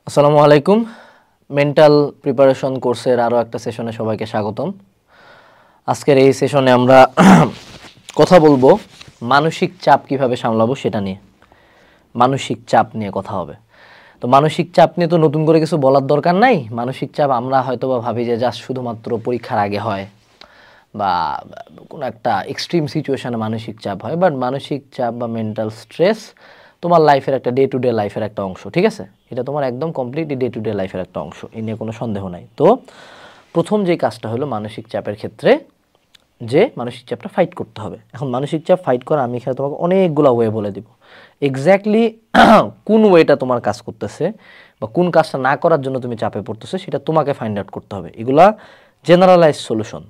আসসালামু আলাইকুম। Mental preparation কোর্সের আরও একটা সেশনে সবাইকে স্বাগতম। আজকের এই সেশনে আমরা কথা বলবো মানসিক চাপ কিভাবে সামলাবো সেটা নিয়ে। মানসিক চাপ নিয়ে কথা হবে। তো মানসিক চাপ নিয়ে তো নতুন করে কিছু বলার দরকার নাই। মানসিক চাপ আমরা হয়তোবা ভাবি যে জাস্ট শুধুমাত্র পরীক্ষার আগে হয় বা কোনো একটা এক্সট্রিম সিচুয়েশনে মানসিক চাপ হয়, বাট মানসিক চাপ বা মেন্টাল স্ট্রেস তোমার লাইফের একটা ডে টু ডে লাইফের একটা অংশ, ঠিক আছে? এটা তোমার একদম কমপ্লিটলি ডে টু ডে লাইফের একটা অংশ, এ নিয়ে কোনো সন্দেহ নাই। তো প্রথম যে কাজটা হলো মানসিক চাপের ক্ষেত্রে যে মানসিক চাপটা ফাইট করতে হবে। এখন মানসিক চাপ ফাইট করা আমি এখানে তোমাকে অনেকগুলো ওয়ে বলে দিব। এক্স্যাক্টলি কোন ওয়েটা তোমার কাজ করতেছে বা কোন কাজটা না করার জন্য তুমি চাপে পড়তেছো সেটা তোমাকে ফাইন্ড আউট করতে হবে। এগুলা জেনারেলাইজ সলিউশন,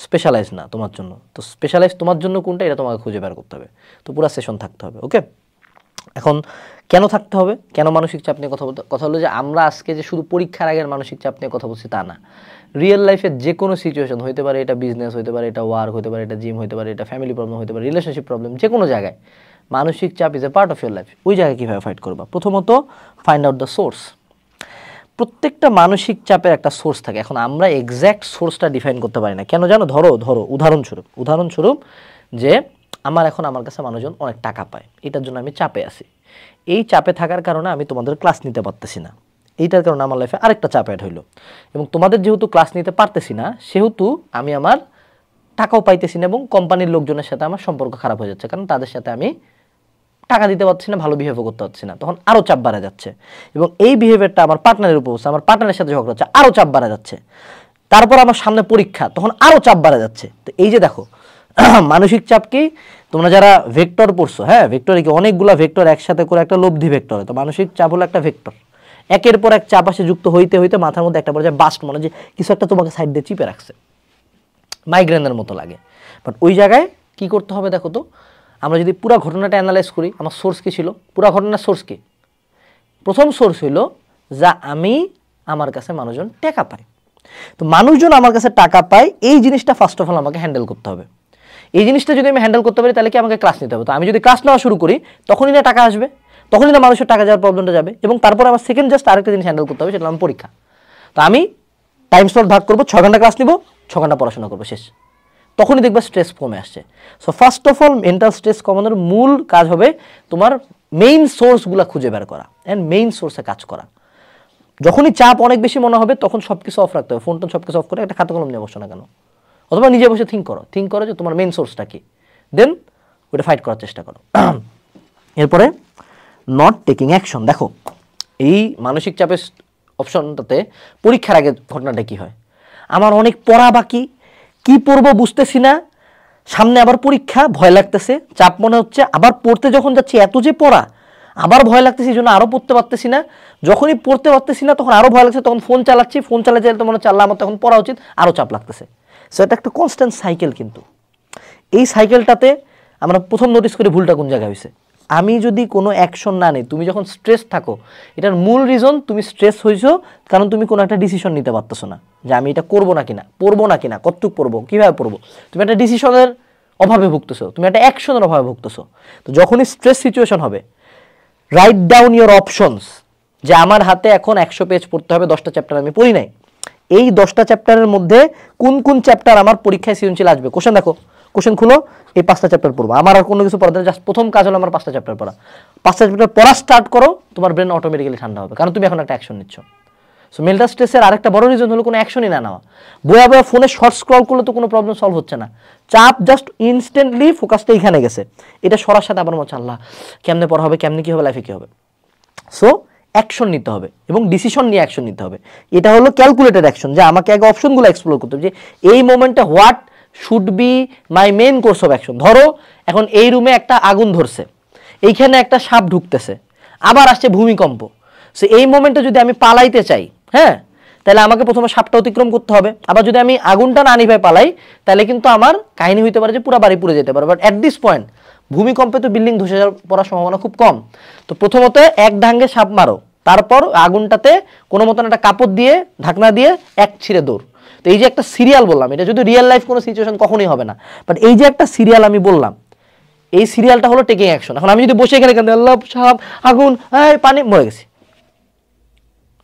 স্পেশালাইজ না তোমার জন্য। তো স্পেশালাইজ তোমার জন্য কোনটা এটা তোমাকে খুঁজে বের করতে হবে। তো পুরো সেশন থাকতে হবে, ওকে? এখন কেন থাকতে হবে, কেন মানসিক চাপ নিয়ে কথা হলো যে আমরা আজকে যে শুধু পরীক্ষার আগের মানসিক চাপ নিয়ে কথা বলছি তা না। রিয়েল লাইফের যে কোনো সিচুয়েশন হতে পারে, এটা বিজনেস হতে পারে, এটা ওয়ার্ক হতে পারে, এটা জিম হতে পারে, এটা ফ্যামিলি প্রবলেম হতে পারে, রিলেশনশিপ প্রবলেম, যে কোনো জায়গায় মানসিক চাপ is a part of your life. ওই জায়গায় কীভাবে ফাইট করবা? প্রথমত ফাইন্ড আউট দ্য সোর্স। প্রত্যেকটা মানসিক চাপের একটা সোর্স থাকে। এখন আমরা এক্স্যাক্ট সোর্সটা ডিফাইন করতে পারি না। কেন জানো? ধরো উদাহরণস্বরূপ যে আমার কাছে মানুষজন অনেক টাকা পায়, এটার জন্য আমি চাপে আছি। এই চাপে থাকার কারণে আমি তোমাদের ক্লাস নিতে পারতেছি না, এইটার কারণে আমার লাইফে আরেকটা চাপ অ্যাড হইলো। এবং তোমাদের যেহেতু ক্লাস নিতে পারতেছি না, সেহেতু আমি আমার টাকাও পাইতেছি না এবং কোম্পানির লোকজনের সাথে আমার সম্পর্ক খারাপ হয়ে যাচ্ছে, কারণ তাদের সাথে আমি টাকা দিতে পারছি না, ভালো বিহেভও করতে পারছি না। তখন আরও চাপ বাড়া যাচ্ছে এবং এই বিহেভিয়ারটা আমার পার্টনারের উপর হচ্ছে, আমার পার্টনারের সাথে ঝগড়া হচ্ছে, আরও চাপ বাড়া যাচ্ছে। তারপর আমার সামনে পরীক্ষা, তখন আরও চাপ বাড়া যাচ্ছে। তো এই যে দেখো মানসিক চাপ কি, তোমরা যারা ভেক্টর পড়ছো, হ্যাঁ, ভেক্টরে কি অনেকগুলো ভেক্টর একসাথে করে একটা লব্ধি ভেক্টর। তো মানসিক চাপ হলো একটা ভেক্টর, একের পর এক চাপ আসে যুক্ত হইতে হইতে মাথার মধ্যে একটা পর্যায়ে বাস্ট, মনে যে কিছু একটা তোমাকে সাইড দিয়ে চিপে রাখছে, মাইগ্রেনের মতো লাগে। বাট ওই জায়গায় কি করতে হবে দেখো তো, আমরা যদি পুরো ঘটনাটা অ্যানালাইজ করি, আমার সোর্স কী ছিল? পুরো ঘটনার সোর্স কী? প্রথম সোর্স হইল যা আমার কাছে মানুষজন টাকা পায়। তো মানুষজন আমার কাছে টাকা পায়, এই জিনিসটা ফার্স্ট অফ অল আমাকে হ্যান্ডেল করতে হবে। এই জিনিসটা যদি আমি হ্যান্ডেল করতে পারি, তাহলে কি আমাকে ক্লাস নিতে হবে? তো আমি যদি ক্লাস নেওয়া শুরু করি, তখনই না টাকা আসবে, তখনই না মানুষের টাকা যাওয়ার প্রবলেমটা যাবে। এবং তারপর আমার সেকেন্ড জাস্ট আরেকটা জিনিস হ্যান্ডেল করতে হবে, সেটা আমার পরীক্ষা। তো আমি টাইম স্লট ভাগ করবো, 6 ঘন্টা ক্লাস নিব, 6 ঘন্টা পড়াশোনা করবো, শেষ। তখনই দেখবা স্ট্রেস কমে আসছে। So first of all mental stress কমানোর মূল কাজ হবে তোমার মেইন সোর্সগুলো খুঁজে বের করা অ্যান্ড মেইন সোর্সে কাজ করা। যখনই চাপ অনেক বেশি মনে হবে, তখন সব কিছু অফ রাখতে হবে, ফোনটা সব কিছু অফ করে একটা খাতা কলম নিয়ে বসো না কেন, অথবা নিজে বসে থিঙ্ক করো যে তোমার মেইন সোর্সটা কি, দেন ওটা ফাইট করার চেষ্টা করো। এরপরে নট টেকিং অ্যাকশন। দেখো এই মানসিক চাপের অপশনটাতে পরীক্ষার আগে ঘটনাটা কি হয়, আমার অনেক পড়া বাকি, কি পড়বো বুঝতেছি না, সামনে আবার পরীক্ষা, ভয় লাগতেছে, চাপ মনে হচ্ছে, আবার পড়তে যখন যাচ্ছি এত যে পড়া, আবার ভয় লাগতেছে, এই জন্য আরও পড়তে পারতেছি না। যখনই পড়তে পারতেছি না তখন আরও ভয় লাগছে, তখন ফোন চালাচ্ছি, ফোন চালাতে তো মনে হচ্ছে আল্লাহ আমার তখন পড়া উচিত, আরও চাপ লাগতেছে। সো এটা একটা কনস্ট্যান্ট সাইকেল। কিন্তু এই সাইকেলটাতে আমরা প্রথম নোটিস করি ভুলটা কোন জায়গায় হয়েছে। আমি যদি কোনো অ্যাকশন না নিই, তুমি যখন স্ট্রেস থাকো, এটার মূল রিজন তুমি স্ট্রেস হয়েছো কারণ তুমি কোনো একটা ডিসিশন নিতে পারতেছো না, যে আমি এটা করবো না কিনা, পড়বো না কিনা, কতটুকু পড়বো, কীভাবে পড়বো। তুমি একটা ডিসিশনের অভাবে ভুগতেছো, তুমি একটা অ্যাকশনের অভাবে ভুগতেছো। তো যখনই স্ট্রেস সিচুয়েশন হবে, রাইট ডাউন ইউর অপশনস, যে আমার হাতে এখন 100 পেজ পড়তে হবে, 10টা চ্যাপ্টার আমি পড়ি নাই, এই 10টা চ্যাপ্টারের মধ্যে কোন কোন চ্যাপ্টার আমার পরীক্ষায় সৃজনশীল আসবে। কোশ্চেন দেখো, কোশ্চেন খুলো, এই 5টা চ্যাপ্টার পড়বো। আমার আর কোনো কিছু পড়া দেয়, জাস্ট প্রথম কাজ হলো আমার 5টা চ্যাপ্টার পড়া। 5টা চ্যাপ্টার পড়া স্টার্ট করো, তোমার ব্রেন অটোমেটিক্যালি ঠান্ডা হবে, কারণ তুমি এখন একটা অ্যাকশন নিচ্ছ। সো মেন্টাল স্ট্রেসের আরেকটা বড় রিজন হলো কোনো অ্যাকশনই না নেওয়া। বয়া ফোনে শর্ট স্ক্রল করলে তো কোনো প্রবলেম সলভ হচ্ছে না। চাপ জাস্ট ইনস্ট্যান্টলি ফোকাসটা এখানে গেছে, এটা সরার সাথে আবার মনে আল্লাহ কেমনে পড়া হবে, কেমনে কী হবে, লাইফে কী হবে। সো অ্যাকশন নিতে হবে এবং ডিসিশন নিয়ে অ্যাকশন নিতে হবে। এটা হলো ক্যালকুলেটেড অ্যাকশন, যে আমাকে আগে অপশনগুলো এক্সপ্লোর করতে হবে, যে এই মোমেন্টে what should be my main course of action. ধরো এখন এই রুমে একটা আগুন ধরছে, এইখানে একটা সাপ ঢুকতেছে, আবার আসছে ভূমিকম্প। সো এই মোমেন্টে যদি আমি পালাইতে চাই, হ্যাঁ, তাহলে আমাকে প্রথমে সাপটা অতিক্রম করতে হবে। আবার যদি আমি আগুনটা না নিভাই পালাই, তাহলে কিন্তু আমার কাহিনী হইতে পারে যে পুরো বাড়ি পুড়ে যেতে পারে। বাট অ্যাট দিস পয়েন্ট ভূমিকম্পে তো বিল্ডিং ধসে পড়ার সম্ভাবনা খুব কম। তো প্রথমত এক ডাঙ্গে সাপ মারো, তারপর আগুনটাতে কোনো মতন একটা কাপড় দিয়ে ঢাকনা দিয়ে এক ছিঁড়ে দৌড়। তো এই যে একটা সিরিয়াল বললাম, এটা যদি রিয়েল লাইফ কোনো সিচুয়েশন কখনোই হবে না, বাট এই যে একটা সিরিয়াল আমি বললাম, এই সিরিয়ালটা হলো টেকিং অ্যাকশন। এখন আমি যদি বসে এখানে আল্লাহ সাপ, আগুন, পানি, মরে গেছি,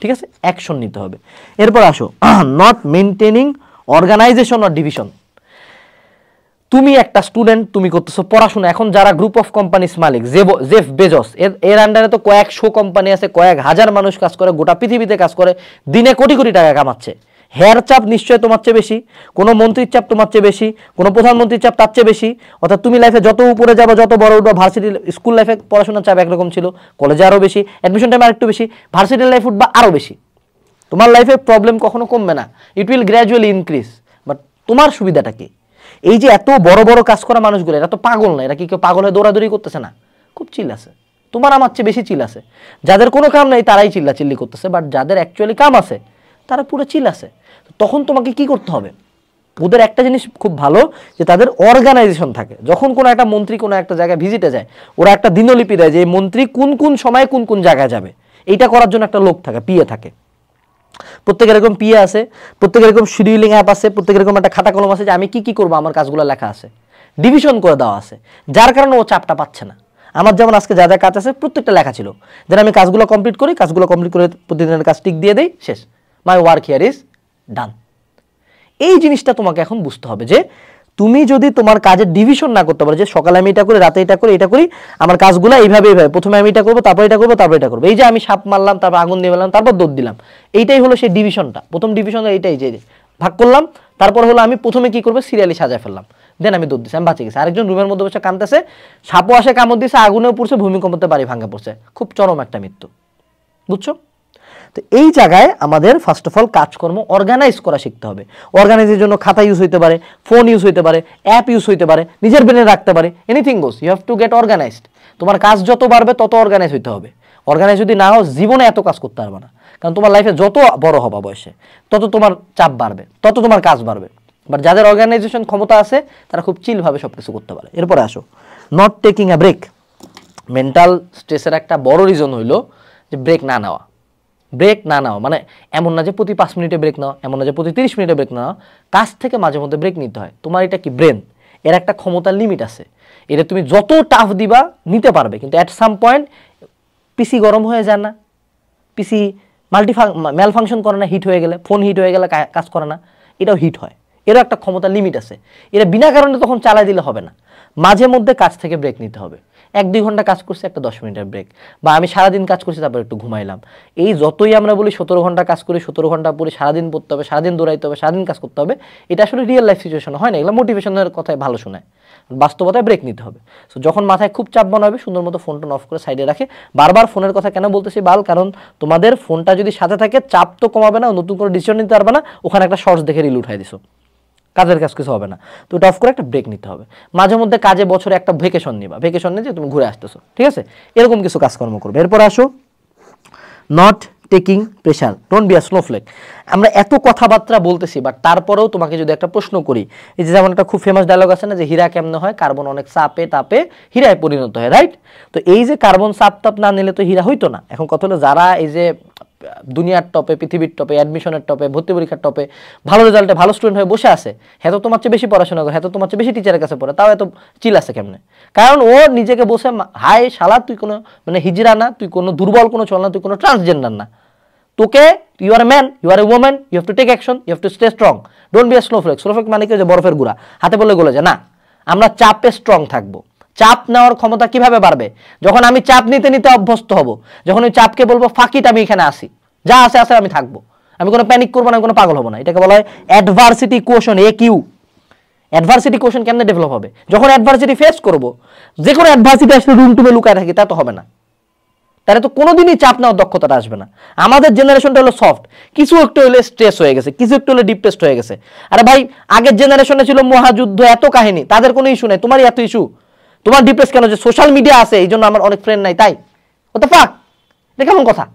ঠিক আছে, অ্যাকশন নিতে হবে। এরপর আসো not maintaining organization or division. তুমি একটা স্টুডেন্ট, তুমি করতেছো পড়াশোনা, এখন যারা গ্রুপ অফ কোম্পানিজ মালিক, জেফ বেজস, এর আন্ডারে তো কয়েকশো কোম্পানি আছে, কয়েক হাজার মানুষ কাজ করে, গোটা পৃথিবীতে কাজ করে, দিনে কোটি কোটি টাকা কামাচ্ছে। হেয়ার চাপ নিশ্চয়ই তোমার চেয়ে বেশি, কোনো মন্ত্রীর চাপ তোমার চেয়ে বেশি, কোনো প্রধানমন্ত্রীর চাপ তার চেয়ে বেশি। অর্থাৎ তুমি লাইফে যত উপরে যাবো, যত বড় উঠবো, ভার্সিটি স্কুল লাইফে পড়াশোনার চাপ একরকম ছিল, কলেজে আরও বেশি, অ্যাডমিশন টাইমে আরেকটু বেশি, ভার্সিটি লাইফ উঠবা আরও বেশি। তোমার লাইফে প্রবলেম কখনো কমবে না, it will gradually increase. But তোমার সুবিধাটা কি? এই যে এত বড় বড় কাজ করা মানুষগুলো, এরা তো পাগল না, এরা কি কেউ পাগল হয়ে দৌড়াদৌড়ি করতেছে না, খুব চিল আছে। তোমার আমার চেয়ে বেশি চিল আছে। যাদের কোনো কাম নেই তারাই চিল্লাচিল্লি করতেছে, বাট যাদের অ্যাকচুয়ালি কাম আছে তারা পুরো চিল আছে। তখন তোমাকে কি করতে হবে? ওদের একটা জিনিস খুব ভালো, যে তাদের অর্গানাইজেশন থাকে। যখন কোনো একটা মন্ত্রী কোনো একটা জায়গায় ভিজিটে যায়, ওরা একটা দিনলিপি দেয় যে এই মন্ত্রী কোন কোন সময়ে কোন কোন জায়গায় যাবে, এইটা করার জন্য একটা লোক থাকে, পিএ থাকে। প্রত্যেকের এরকম পিএ আছে, প্রত্যেকের এরকম শিডিউলিং অ্যাপ আছে, প্রত্যেকের এরকম একটা খাতা কলম আছে যে আমি কি কি করবো, আমার কাজগুলো লেখা আছে, ডিভিশন করে দেওয়া আছে, যার কারণে ও চাপটা পাচ্ছে না। আমার যেমন আজকে যা যা কাজ আছে প্রত্যেকটা লেখা ছিল, যেন আমি কাজগুলো কমপ্লিট করি, কাজগুলো কমপ্লিট করে প্রতিদিনের কাজ টিক দিয়ে দেই, শেষ, my work here is done. এই জিনিসটা তোমাকে এখন বুঝতে হবে যে তুমি যদি তোমার কাজের ডিভিশন না করতে পারো, যে সকালে আমি এটা করি, রাতে এটা করি, এটা করি, আমার কাজগুলো এইভাবে এইভাবে, প্রথমে আমি এটা করবো, তারপর এটা করবো, তারপর এটা করবো, এই যে আমি সাপ মারলাম, তারপর আগুন দিয়ে মারলাম, তারপর দৌড় দিলাম, এইটাই হলো সেই ডিভিশনটা। প্রথম ডিভিশন এইটাই, যে ভাগ করলাম, তারপর হলো আমি প্রথমে কি করবো, সিরিয়ালি সাজায় ফেললাম, দেন আমি দৌড় দিচ্ছি, আমি বাঁচে গেছি। আরেকজন রুমের মধ্যে বসে কাঁদতেছে, সাপও আসে কামড় দিচ্ছে, আগুনেও পড়ছে, ভূমিকম্পতে বাড়ি ভাঙা পড়ছে, খুব চরম একটা মৃত্যু। বুঝছো? তো এই জায়গায় আমাদের ফার্স্ট অফ অল কাজকর্ম অর্গানাইজ করা শিখতে হবে। অর্গানাইজের জন্য খাতা ইউজ হইতে পারে, ফোন ইউজ হইতে পারে, অ্যাপ ইউজ হইতে পারে, নিজের ব্রেনে রাখতে পারে, anything goes, you have to get organized. তোমার কাজ যত বাড়বে তত অর্গানাইজ হইতে হবে। অর্গানাইজ যদি না হও, জীবনে এত কাজ করতে পারবে না। কারণ তোমার লাইফে যত বড় হবা বয়সে, তত তোমার চাপ বাড়বে, তত তোমার কাজ বাড়বে। বাট যাদের অর্গানাইজেশন ক্ষমতা আছে, তারা খুব চিলভাবে সব কিছু করতে পারে। এরপরে আসো not taking a break. Mental স্ট্রেসের একটা বড় রিজন হইলো যে ব্রেক না নেওয়া। ব্রেক না নাও মানে এমন না যে প্রতি 5 মিনিটে ব্রেক নাও, এমন না যে প্রতি 30 মিনিটে ব্রেক নাও, কাজ থেকে মাঝে মধ্যে ব্রেক নিতে হয়। তোমার এটা কি ব্রেন, এর একটা ক্ষমতার লিমিট আছে। এটা তুমি যত টাফ দিবা নিতে পারবে, কিন্তু অ্যাট সাম পয়েন্ট পিসি গরম হয়ে যায় না, পিসি ম্যাল ফাংশন করে না, হিট হয়ে গেলে, ফোন হিট হয়ে গেলে কাজ করে না, এটাও হিট হয়। এরও একটা ক্ষমতার লিমিট আছে। এটা বিনা কারণে তখন চালাই দিলে হবে না, মাঝে মধ্যে কাজ থেকে ব্রেক নিতে হবে। 1-2 ঘন্টা কাজ করছি, একটা 10 মিনিটের ব্রেক, বা আমি সারাদিন কাজ করছি তারপর একটু ঘুমাইলাম। এই যতই আমরা বলি 17 ঘন্টা কাজ করি, 17 ঘন্টা পরে সারাদিন পড়তে হবে, সারাদিন দৌড়াইতে হবে, সারাদিন কাজ করতে হবে, এটা আসলে রিয়েল লাইফ সিচুয়েশন হয় না। এগুলো মোটিভেশনের কথায় ভালো শোনায়, বাস্তবতায় ব্রেক নিতে হবে। সো যখন মাথায় খুব চাপ বানাবে, সুন্দর মতো ফোনটা অফ করে সাইডে রাখে। বারবার ফোনের কথা কেন বলতেছি বাল, কারণ তোমাদের ফোনটা যদি সাথে থাকে, চাপ তো কমাবে না, নতুন করে ডিসিশন নিতে পারবে না, ওখানে একটা শর্টস দেখে রিল উঠাই দিছো, কাজের কাজ কিছু হবে না। তো এটা অফ করে একটা ব্রেক নিতে হবে। মাঝে মধ্যে কাজে বছরে একটা ভেকেশন নিবা, ভেকেশন নিয়ে যে তুমি ঘুরে আসতেছো, ঠিক আছে, এরকম কিছু কাজকর্ম করবে। এরপর আসো not taking pressure, don't be a snowflake. আমরা এত কথাবার্তা বলতেছি, বাট তারপরেও তোমাকে যদি একটা প্রশ্ন করি, এই যে যেমন একটা খুব ফেমাস ডায়লগ আছে না, যে হীরা কেমনে হয়, কার্বন অনেক চাপে তাপে হীরায় পরিণত হয়, রাইট? তো এই যে কার্বন চাপ তাপ না নিলে তো হীরা হইতো না। এখন কথা হলো, যারা এই যে দুনিয়ার টপে, পৃথিবীর টপে, অ্যাডমিশনের টপে, ভর্তি পরীক্ষার টপে, ভালো রেজাল্টে ভালো স্টুডেন্ট হয়ে বসে আছে, হ্যাঁ তো তোমার চেয়ে বেশি পড়াশোনা করে, হ্যাঁ তো তোমার চেয়ে বেশি টিচারের কাছে পড়ে, তাও এত চিল আছে কেমনে? কারণ ও নিজেকে বসে, হাই শালা তুই কোনো মানে হিজড়া না, তুই কোনো দুর্বল কোনো চল না, তুই কোনো ট্রান্সজেন্ডার না, তোকে, you are a man, you are a women, you have to take action, you have to stay strong, don't be a snowflake. Snowflake মানে কি, যে বরফের গুঁড়া, হাতে বললে গলে যায় না। আমরা চাপে স্ট্রং থাকবো। চাপ নেওয়ার ক্ষমতা কিভাবে বাড়বে? যখন আমি চাপ নিতে নিতে অভ্যস্ত হব, যখন ওই চাপকে বলবো ফাকিট, আমি এখানে আসি, যা আছে আছে আমি থাকবো, আমি কোনো প্যানিক করবো না, আমি কোনো পাগল হবো না। এটাকে বলা হয় adversity question, AQ। Adversity question কেমনে ডেভেলপ হবে? যখন অ্যাডভার্সিটি ফেস করবো, যে কোনো অ্যাডভার্সিটি আসলে রুম টুমে লুকায় থাকি, তা তো হবে না, তাহলে তো কোনোদিনই চাপ নেওয়ার দক্ষতাটা আসবে না। আমাদের জেনারেশনটা হলো সফট, কিছু একটু হলে স্ট্রেস হয়ে গেছে, কিছু একটু হলে ডিপ্রেসড হয়ে গেছে। আরে ভাই, আগের জেনারেশনে ছিল মহাযুদ্ধ, এত কাহিনী, তাদের কোনো ইস্যু নেই, তোমারই এত ইস্যু। তোমার ডিপ্রেস কেন? যে সোশ্যাল মিডিয়া আছে, এই জন্য আমার অনেক ফ্রেন্ড নাই, তাই ও তো ফাক, এটা কেমন কথা?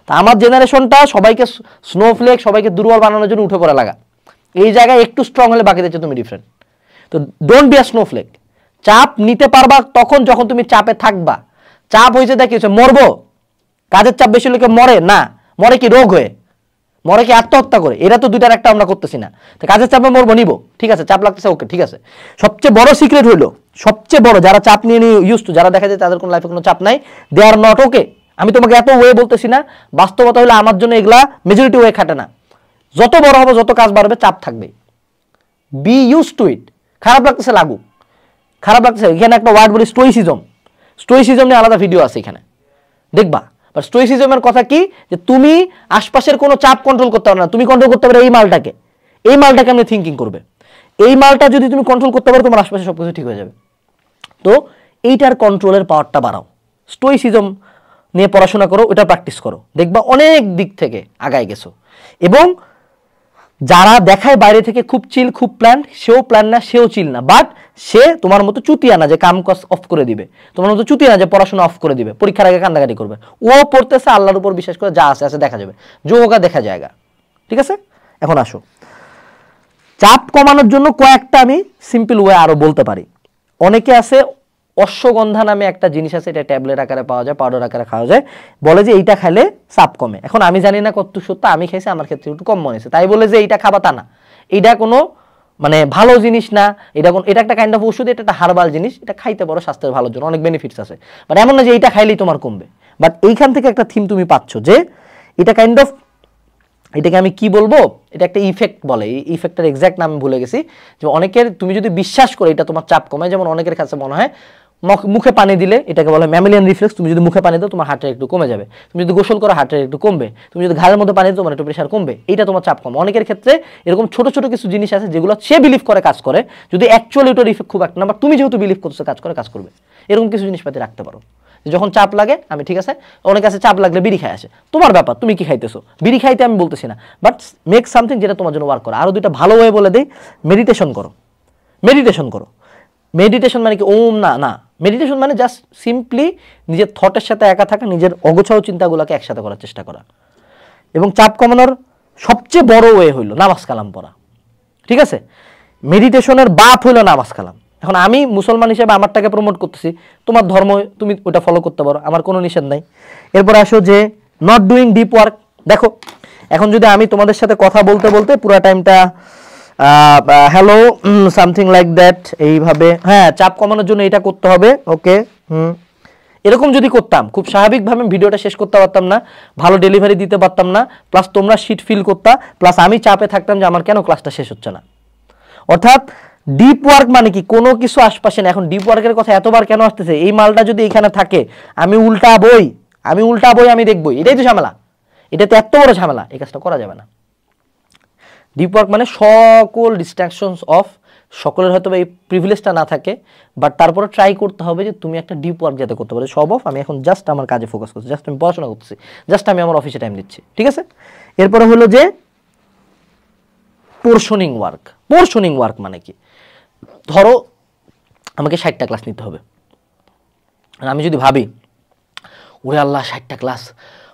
তা আমার জেনারেশনটা সবাইকে স্নোফ্লেক, সবাইকে দুর্বল বানানোর জন্য উঠে পড়া লাগা। এই জায়গায় একটু স্ট্রং হলে বাকিদের চেয়ে তুমি ডিফারেন্ট। তো ডোন্ট বি আ স্নোফ্লেক। চাপ নিতে পারবা তখন যখন তুমি চাপে থাকবা। চাপ হয়েছে দেখি মরবো, কাজের চাপ বেশি লোকে মরে না, মরে কি রোগ হয়ে, মরে কি আত্মহত্যা করে? এরা তো দুইটার একটা আমরা করতেছি না। তো কাজের চাপে মরবো, নিবো, ঠিক আছে, চাপ লাগতেছে, ওকে ঠিক আছে। সবচেয়ে বড় সিক্রেট হইলো, সবচেয়ে বড়, যারা চাপ নিয়ে ইউজ টু, যারা দেখা যায় তাদের কোনো লাইফে কোনো চাপ নাই, দে আর নট ওকে। আমি তোমাকে এত ওয়ে বলতেছি না, বাস্তবতা হলে আমার জন্য এগুলা মেজরিটি ওয়ে খাটে না। যত বড় হবে, যত কাজ বাড়বে, চাপ থাকবে। বি ইউজ টু ইট। খারাপ লাগতেছে লাগুক, খারাপ লাগতেছে। এখানে একটা ওয়ার্ড বলি স্টোইসিজম, স্টোইসিজম নিয়ে আলাদা ভিডিও আছে এখানে, দেখবা। বাট স্টোইসিজমের কথা কি, যে তুমি আশপাশের কোনো চাপ কন্ট্রোল করতে পারো না, তুমি কন্ট্রোল করতে পারো এই মালটাকে, এই মালটাকে আপনি থিঙ্কিং করবে। এই মালটা যদি তুমি কন্ট্রোল করতে পারো, তোমার আশপাশে সবকিছু ঠিক হয়ে যাবে। তো এইটার কন্ট্রোলের পাওয়ারটা বাড়াও, স্টোইসিজম নিয়ে পড়াশোনা করো, ওটা প্র্যাকটিস করো, দেখবা অনেক দিক থেকে আগায় গেছো। এবং যারা দেখায় বাইরে থেকে খুব চিল, খুব প্ল্যান, সেও প্ল্যান না, সেও চিল না, বাট সে তোমার মতো চুতিয়া না যে কাম কাজ অফ করে দিবে, তোমার মতো চুতিয়া না যে পড়াশোনা অফ করে দিবে, পরীক্ষার আগে কান্দাকাটি করবে। ও পড়তেছে আল্লাহর উপর বিশ্বাস করে, যা আছে আছে দেখা যাবে, যোগা দেখা জায়গা। ঠিক আছে, এখন আসো চাপ কমানোর জন্য কয়েকটা আমি সিম্পল ওয়ে আরো বলতে পারি। অনেকে আছে অশ্বগন্ধা নামে একটা জিনিস আছে, এটা ট্যাবলেট আকারে পাওয়া যায়, পাউডার আকারে খাওয়া যায়, বলে যে এইটা খাইলে চাপ কমে। এখন আমি জানি না কত সত্য, আমি খাইছি, আমার ক্ষেত্রে একটু কম মনে হয়েছে, তাই বলে যে এইটা খাবা তা না। এইটা কোনো মানে ভালো জিনিস না, এটা একটা কাইন্ড অফ ওষুধ, এটা একটা হার্বাল জিনিস, এটা খাইতে পারো স্বাস্থ্যের ভালোর জন্য, অনেক বেনিফিটস আছে। বাট এমন না যে এইটা খাইলেই তোমার কমবে। বাট এইখান থেকে একটা থিম তুমি পাচ্ছ যে এটা কাইন্ড অফ, এটাকে আমি কি বলবো, এটা একটা ইফেক্ট বলে, এই ইফেক্টের এক্সাক্ট নাম ভুলে গেছি। যে অনেকের, তুমি যদি বিশ্বাস করো এটা তোমার চাপ কমায়, যেমন অনেকের কাছে মনে হয় মুখে পানি দিলে, এটাকে বলে ম্যামিলিয়ান রিফ্লেক্স, তুমি যদি মুখে পানি দাও তোমার হার্ট রেট একটু কমে যাবে, তুমি যদি গোসল করো হার্ট রেট একটু কমবে, তুমি যদি ঘাড়ের মধ্যে পানি দাও তোমার একটু প্রেশার কমবে, এটা তোমার চাপ কম। অনেকের ক্ষেত্রে এরকম ছোট ছোট কিছু জিনিস আছে যেগুলো সে বিলিভ করে কাজ করে, যদি অ্যাকচুয়ালি ওটার ইফেক্ট খুব একটা না, বাট তুমি যেহেতু বিলিভ করছো কাজ করে, কাজ করবে। এরকম কিছু জিনিসপাতি রাখতে পারো, যখন চাপ লাগে আমি ঠিক আছে, অনেক আছে চাপ লাগলে বিড়ি খায় আসে, তোমার ব্যাপার, তুমি কি খাইতেছো, বিড়ি খাইতে আমি বলতেছি না, বাট মেক সামথিং যেটা তোমার জন্য ওয়ার্ক করে। আরো দুইটা ভালো ওয়ে বলে দেই, মেডিটেশন করো, মেডিটেশন করো। মেডিটেশন মানে কি ওম না, না, মেডিটেশন মানে জাস্ট সিম্পলি নিজের থটের সাথে একা থাকা, নিজের অগোছালো চিন্তাগুলোকে একসাথে করার চেষ্টা করা। এবং চাপ কমানোর সবচেয়ে বড় ওয়ে হইল নামাজ কালাম পড়া। ঠিক আছে, মেডিটেশনের বাপ হইল নামাজ কালাম। এখন আমি মুসলমান হিসেবে আমারটাকে প্রমোট করতেছি, তোমার ধর্ম তুমি ওটা ফলো করতে পারো, আমার কোনো নিষেধ নাই। এরপর আসো যে নট ডুইং ডিপ ওয়ার্ক। দেখো এখন যদি আমি তোমাদের সাথে কথা বলতে বলতে পুরো টাইমটা হ্যালো সামথিং লাইক দ্যাট, এইভাবে, হ্যাঁ চাপ কমানোর জন্য এটা করতে হবে, ওকে, এরকম যদি করতাম, খুব স্বাভাবিকভাবে ভিডিওটা শেষ করতে পারতাম না, ভালো ডেলিভারি দিতে পারতাম না, প্লাস তোমরা শিট ফিল করতা, প্লাস আমি চাপে থাকতাম যে আমার কেন ক্লাসটা শেষ হচ্ছে না। অর্থাৎ ডিপ ওয়ার্ক মানে কি, কোনো কিছু আশপাশে না। এখন ডিপ ওয়ার্কের কথা এতবার কেন আসতেছে, এই মালটা যদি এখানে থাকে, আমি উল্টা বই, আমি দেখবই, এটাই তো ঝামেলা, এটা তো এত বড় ঝামেলা, এই কাজটা করা যাবে না। ডিপ ওয়ার্ক মানে সকল ডিস্ট্রাকশনস অফ, সকলের হয়তো এই প্রিভিলেজটা না থাকে, বাট তারপরে ট্রাই করতে হবে যে তুমি একটা ডিপ ওয়ার্ক যাতে করতে পারো। সব অফ, আমি এখন জাস্ট আমার কাজে ফোকাস করছি, জাস্ট আমি পড়াশোনা করতেছি, জাস্ট আমি আমার অফিসে টাইম দিচ্ছি। ঠিক আছে, এরপরে হলো যে পোর্শনিং ওয়ার্ক। পোর্শনিং ওয়ার্ক মানে কি, ধরো আমাকে 60টা ক্লাস নিতে হবে, আর আমি যদি ভাবি ওরে আল্লাহ 60টা ক্লাস,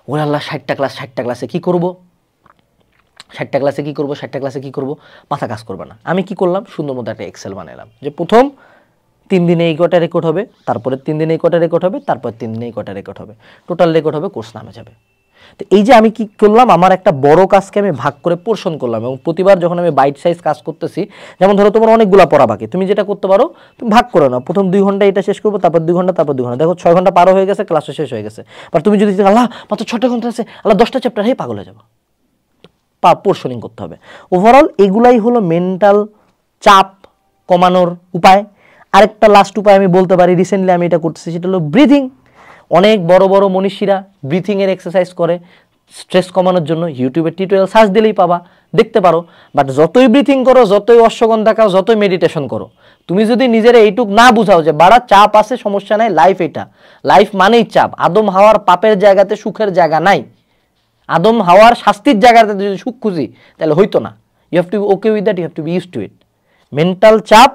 ওরে আল্লাহ 60টা ক্লাস, 60টা ক্লাসে কী করবো, 60টা ক্লাসে কী করবো, 60টা ক্লাসে কী করবো, মাথা কাজ করবে না। আমি কি করলাম, সুন্দর মতো একটা এক্সেল বানালাম, যে প্রথম 3 দিনে এই কটা রেকর্ড হবে, তারপরে 3 দিনে এই কটা রেকর্ড হবে, তারপর 3 দিনে এই কটা রেকর্ড হবে, টোটাল রেকর্ড হবে, কোর্স নামে যাবে। তো এই যে আমি কি করলাম, আমার একটা বড় কাজকে আমি ভাগ করে পোর্শন করলাম, এবং প্রতিবার যখন আমি বাইট সাইজ কাজ করতেছি, যেমন ধরো তোমার অনেকগুলো পড়া বাকি, তুমি যেটা করতে পারো, তুমি ভাগ করে নাও, প্রথম 2 ঘন্টা এটা শেষ করবো, তারপর 2 ঘন্টা, তারপর 2 ঘন্টা, দেখো 6 ঘন্টা পারও হয়ে গেছে, ক্লাসও শেষ হয়ে গেছে। আর তুমি যদি আল্লাহ মাত্র 6টা ঘন্টা আছে, আল্লাহ 10টা চ্যাপ্টার, হে পাগল হয়ে যাবো। পোর্শনিং করতে হবে। ওভারঅল এগুলাই হলো মেন্টাল চাপ কমানোর উপায়। আরেকটা লাস্ট উপায় আমি বলতে পারি, রিসেন্টলি আমি এটা করতেছি, সেটা হলো ব্রিথিং। অনেক বড় বড় মনীষীরা ব্রিথিংয়ের এক্সারসাইজ করে স্ট্রেস কমানোর জন্য, ইউটিউবে টিউটোরিয়াল সার্চ দিলেই পাবা, দেখতে পারো। বাট যতই ব্রিথিং করো, যতই অশ্বগন্ধা খাও, যতই মেডিটেশন করো, তুমি যদি নিজের এইটুক না বুঝাও যে বাড়া চাপ আছে, সমস্যা নাই, লাইফ এটা, লাইফ মানেই চাপ, আদম হাওয়ার পাপের জায়গাতে সুখের জায়গা নাই, আদম হাওয়ার শাস্তির জায়গাতে যদি সুখ খুঁজি তাহলে হইতো না। You have to be okay with that, you have to be use to it. Mental চাপ,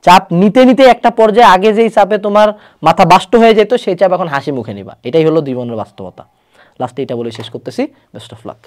চাপ নিতে নিতে একটা পর্যায়ে, আগে যেই চাপে তোমার মাথা বাষ্ট হয়ে যেত, সেই চাপ এখন হাসি মুখে নিবা। এটাই হলো জীবনের বাস্তবতা। লাস্টে এটা বলে শেষ করতেছি, বেস্ট অফ লাক।